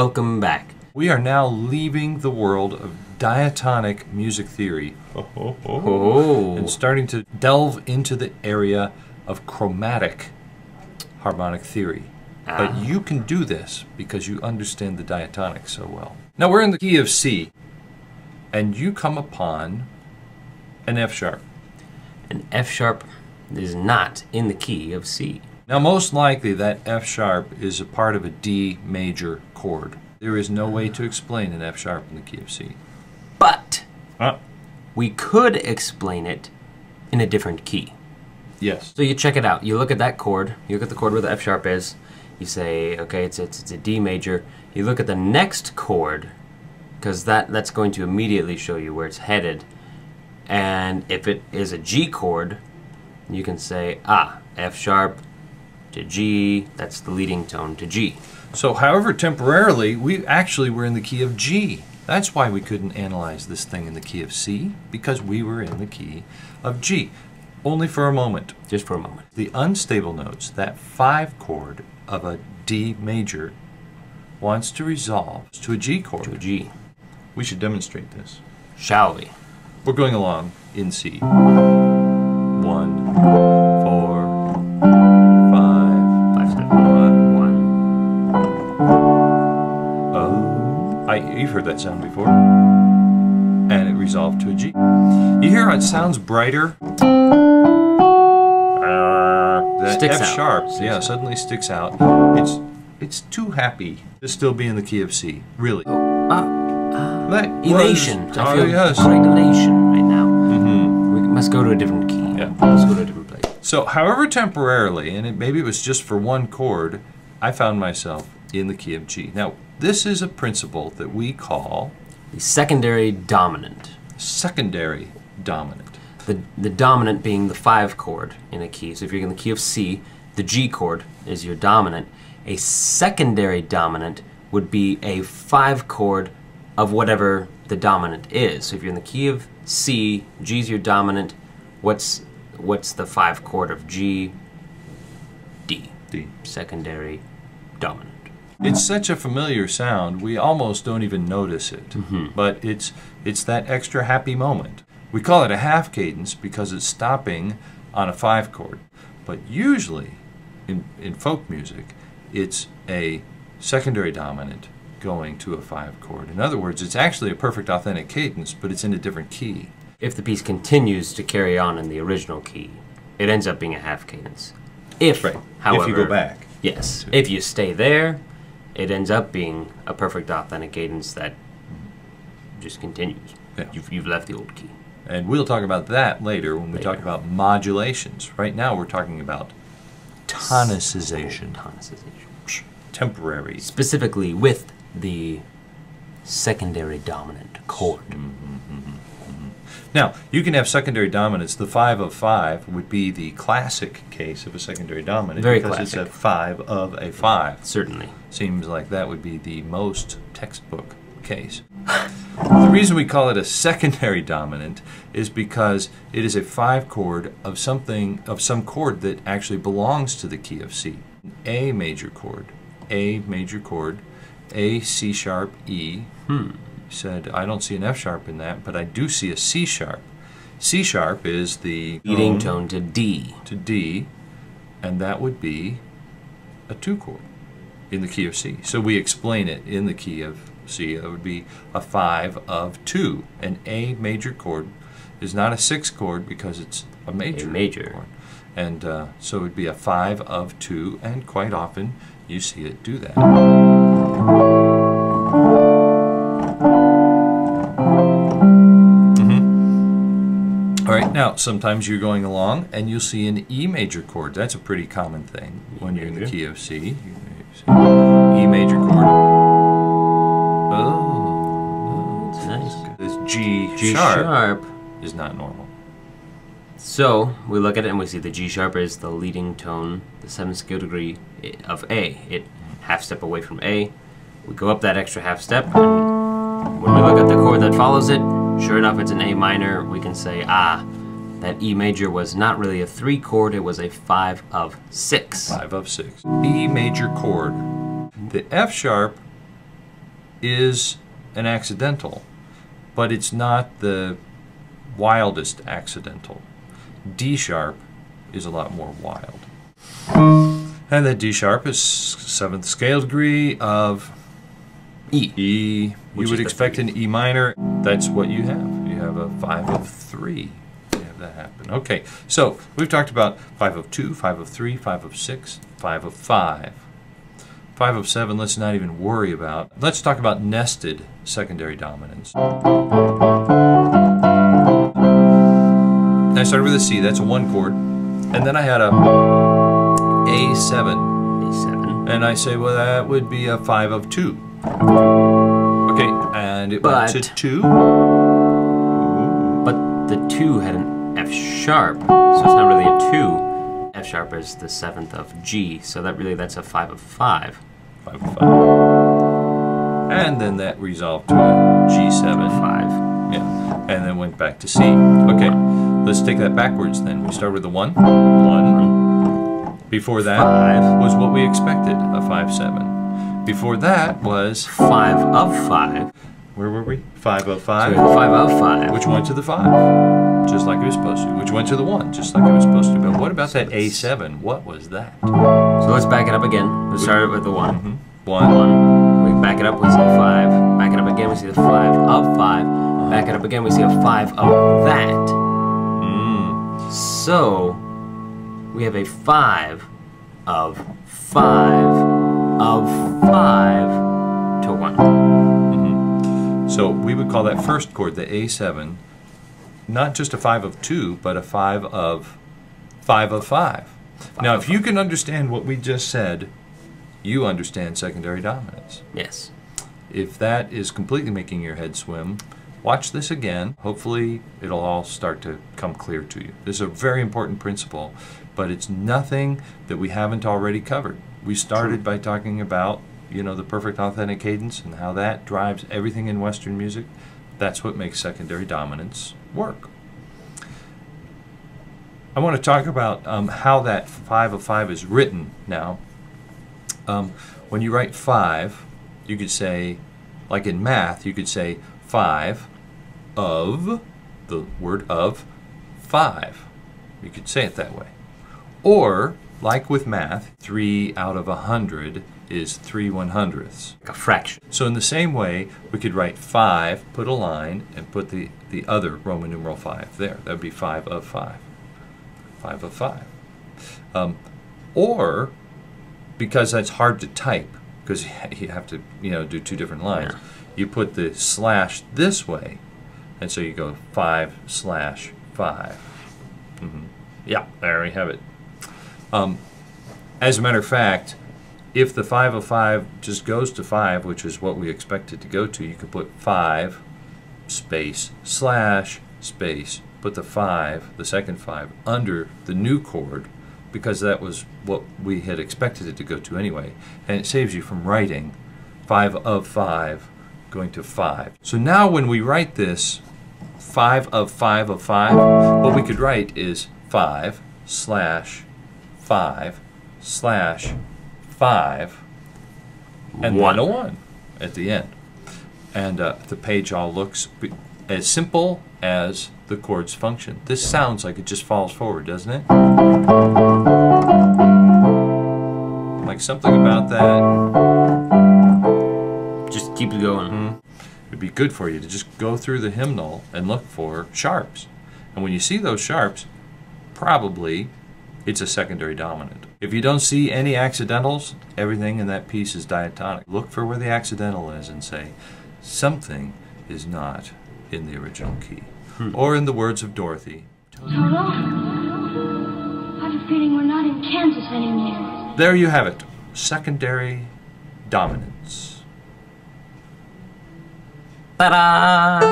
welcome back. We are now leaving the world of diatonic music theory and starting to delve into the area of chromatic harmonic theory. But you can do this because you understand the diatonics so well. Now we're in the key of C, and you come upon an F sharp. An F sharp is not in the key of C. Now most likely that F sharp is a part of a D major chord. There is no way to explain an F sharp in the key of C. But we could explain it in a different key. Yes. So you check it out. You look at that chord. You look at the chord where the F sharp is. You say, okay, it's a D major. You look at the next chord, because that's going to immediately show you where it's headed. And if it is a G chord, you can say, F sharp to G, that's the leading tone to G. So however temporarily, we actually were in the key of G. That's why we couldn't analyze this thing in the key of C, because we were in the key of G. Only for a moment. Just for a moment. The unstable notes, that 5 chord of a D major, wants to resolve to a G chord. To a G. We should demonstrate this. Shall we? We're going along in C. 1, 4, 5, 5, 7, 1. You've heard that sound before. And it resolved to a G. You hear how it sounds brighter? That Sticks F out. sharp, suddenly sticks out. It's too happy to still be in the key of C, really. Elation. I feel yes. great elation right now. We must go to a different key. Yeah. Let's go to a different place. So, however temporarily, and maybe it was just for one chord, I found myself in the key of G. Now, this is a principle that we call the secondary dominant. Secondary dominant. The dominant being the 5 chord in a key. So if you're in the key of C, the G chord is your dominant. A secondary dominant would be a 5 chord of whatever the dominant is. So if you're in the key of C, G's your dominant. What's the 5 chord of G? D. D. Secondary dominant. It's such a familiar sound, we almost don't even notice it. But it's that extra happy moment. We call it a half cadence because it's stopping on a 5 chord. But usually, in folk music, it's a secondary dominant going to a 5 chord. In other words, it's actually a perfect authentic cadence, but it's in a different key. If the piece continues to carry on in the original key, it ends up being a half cadence. However, if you go back. Yes. If you stay there, it ends up being a perfect authentic cadence that just continues. Yeah. You've left the old key. And we'll talk about that later when we talk about modulations. Right now we're talking about tonicization. Temporary. Specifically with the secondary dominant chord. Now, you can have secondary dominants. The 5 of 5 would be the classic case of a secondary dominant. Very because classic. It's a 5 of a 5. Certainly. Seems like that would be the most textbook case. The reason we call it a secondary dominant is because it is a 5 chord of some chord that actually belongs to the key of C. A major chord, A major chord, A C sharp E. Said I don't see an F sharp in that, but I do see a C sharp. C sharp is the leading tone to D. To D, and that would be a 2 chord in the key of C. So we explain it in the key of C. That would be a 5 of 2. An A major chord is not a 6 chord because it's a major chord. And so it would be a 5 of 2, and quite often you see it do that. All right, now sometimes you're going along and you'll see an E major chord. That's a pretty common thing when you're in the key of C. E major chord. Oh, that's nice. This G sharp is not normal. So we look at it and we see the G sharp is the leading tone, the 7th scale degree of A. It half step away from A. We go up that extra half step, and when we look at the chord that follows it, sure enough, it's an A minor. We can say, that E major was not really a 3 chord, it was a 5 of 6. 5 of 6. E major chord. The F sharp is an accidental, but it's not the wildest accidental. D sharp is a lot more wild. And that D sharp is 7th scale degree of E. E. You would expect an E minor. That's what you have. You have a 5 of 3. You have that happen. Okay, so we've talked about 5 of 2, 5 of 3, 5 of 6, 5 of 5. 5 of 7, let's not even worry about. Let's talk about nested secondary dominants. I started with a C, that's a 1 chord. And then I had a A7. A7. And I say, well, that would be a 5 of 2. Okay, and it went to 2. But the 2 had an F sharp, so it's not really a 2. F sharp is the 7th of G, so that's a 5 of 5. 5 of 5. And then that resolved to a G7. 5. Yeah, and then went back to C. Okay, let's take that backwards then. We start with the 1. 1. Before that 5 was what we expected, a 5-7. Before that was 5 of 5. Where were we? 5 of 5. So 5 of 5. Which went to the 5, just like it was supposed to. Which went to the 1, just like it was supposed to. But what about that A7? What was that? So let's back it up again. Let's start with the 1. 1. 1. We back it up, we see a 5. Back it up again, we see the 5 of 5. Back it up again, we see a 5 of that. So we have a 5 of 5 of 5 to 1. So we would call that first chord, the A7, not just a 5 of 2, but a 5 of 5 of 5. Now, if you can understand what we just said, you understand secondary dominance. Yes. If that is completely making your head swim, watch this again. Hopefully, it'll all start to come clear to you. This is a very important principle, but it's nothing that we haven't already covered. We started by talking about, you know, the perfect authentic cadence and how that drives everything in Western music. That's what makes secondary dominance work. I want to talk about how that 5 of 5 is written now. When you write 5, you could say, like in math, you could say 5 of, the word of, 5. You could say it that way. Or, like with math, 3 out of 100 is 3/100ths. Like a fraction. So in the same way, we could write 5, put a line, and put the other Roman numeral 5 there. That would be 5 of 5. 5 of 5. Or, because that's hard to type, because you have to, you know, do 2 different lines, you put the slash this way, and so you go 5/5. Yeah, there we have it. As a matter of fact, if the 5 of 5 just goes to 5, which is what we expect it to go to, you could put 5 space slash space, put the 5, the second 5, under the new chord, because that was what we had expected it to go to anyway, and it saves you from writing 5 of 5 going to 5. So now when we write this 5 of 5 of 5, what we could write is 5/5/5, and then a 1 at the end. And the page all looks as simple as the chords function. This sounds like it just falls forward, doesn't it? Like something about that. Just keep it going. It'd be good for you to just go through the hymnal and look for sharps. And when you see those sharps, probably it's a secondary dominant. If you don't see any accidentals, everything in that piece is diatonic. Look for where the accidental is and say, something is not in the original key. Or in the words of Dorothy, Hello? I have a feeling we're not in Kansas anymore. there you have it, secondary dominance. Ta-da!